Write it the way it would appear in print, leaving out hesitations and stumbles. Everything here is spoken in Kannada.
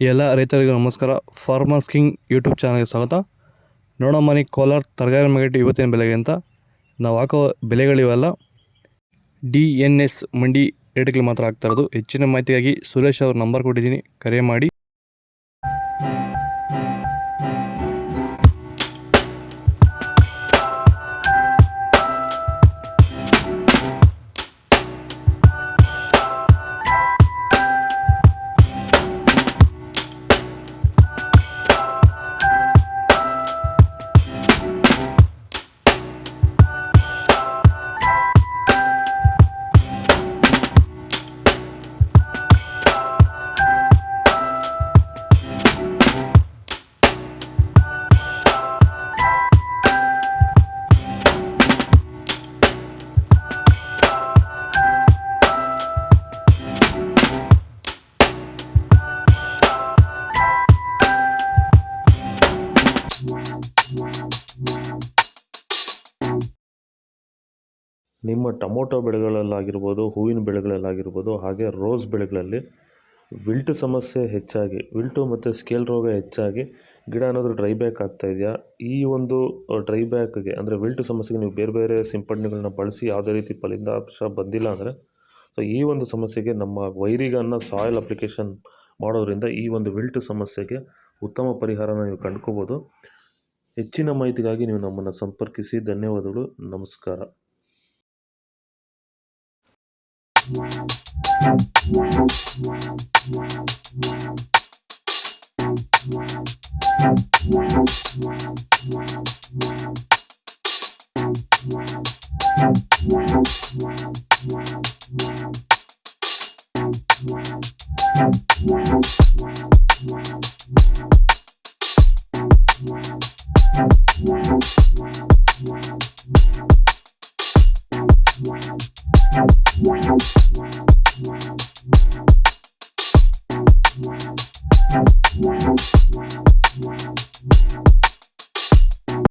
ಎಲ್ಲ ರೈತರಿಗೂ ನಮಸ್ಕಾರ. ಫಾರ್ಮರ್ಸ್ ಕಿಂಗ್ ಯೂಟ್ಯೂಬ್ ಚಾನಲ್ಗೆ ಸ್ವಾಗತ. ನೋಡಮ್ಮನಿ ಕೋಲಾರ ತರಕಾರಿ ಮಾರ್ಕೆಟ್ ಇವತ್ತಿನ ಬೆಲೆಗೆ ಅಂತ ನಾವು ಹಾಕೋ ಬೆಲೆಗಳಿವೆಲ್ಲ DNS ಮಂಡಿ ರೇಟ್ಗಳು ಮಾತ್ರ ಆಗ್ತಾ ಇರೋದು. ಹೆಚ್ಚಿನ ಮಾಹಿತಿಗಾಗಿ ಸುರೇಶ್ ಅವ್ರ ನಂಬರ್ ಕೊಟ್ಟಿದ್ದೀನಿ, ಕರೆ ಮಾಡಿ. ನಿಮ್ಮ ಟೊಮೊಟೊ ಬೆಳೆಗಳಲ್ಲಾಗಿರ್ಬೋದು, ಹೂವಿನ ಬೆಳೆಗಳಲ್ಲಾಗಿರ್ಬೋದು, ಹಾಗೆ ರೋಸ್ ಬೆಳೆಗಳಲ್ಲಿ ವಿಲ್ಟು ಸಮಸ್ಯೆ ಹೆಚ್ಚಾಗಿ, ವಿಲ್ಟು ಮತ್ತು ಸ್ಕೇಲ್ ರೋಗ ಹೆಚ್ಚಾಗಿ ಗಿಡ ಏನಾದರೂ ಡ್ರೈ ಬ್ಯಾಕ್ ಆಗ್ತಾ ಇದೆಯಾ? ಈ ಒಂದು ಡ್ರೈ ಬ್ಯಾಕ್ಗೆ ಅಂದರೆ ವಿಲ್ಟು ಸಮಸ್ಯೆಗೆ ನೀವು ಬೇರೆ ಬೇರೆ ಸಿಂಪಡಣೆಗಳನ್ನ ಬಳಸಿ ಯಾವುದೇ ರೀತಿ ಫಲಿತಾಂಶ ಬಂದಿಲ್ಲ ಅಂದರೆ, ಸೊ ಈ ಒಂದು ಸಮಸ್ಯೆಗೆ ನಮ್ಮ ವೈರಿಗನ್ನ ಸಾಯಿಲ್ ಅಪ್ಲಿಕೇಶನ್ ಮಾಡೋದ್ರಿಂದ ಈ ಒಂದು ವಿಲ್ಟು ಸಮಸ್ಯೆಗೆ ಉತ್ತಮ ಪರಿಹಾರನ ನೀವು ಕಂಡ್ಕೋಬೋದು. ಹೆಚ್ಚಿನ ಮಾಹಿತಿಗಾಗಿ ನೀವು ನಮ್ಮನ್ನು ಸಂಪರ್ಕಿಸಿ. ಧನ್ಯವಾದಗಳು. ನಮಸ್ಕಾರ.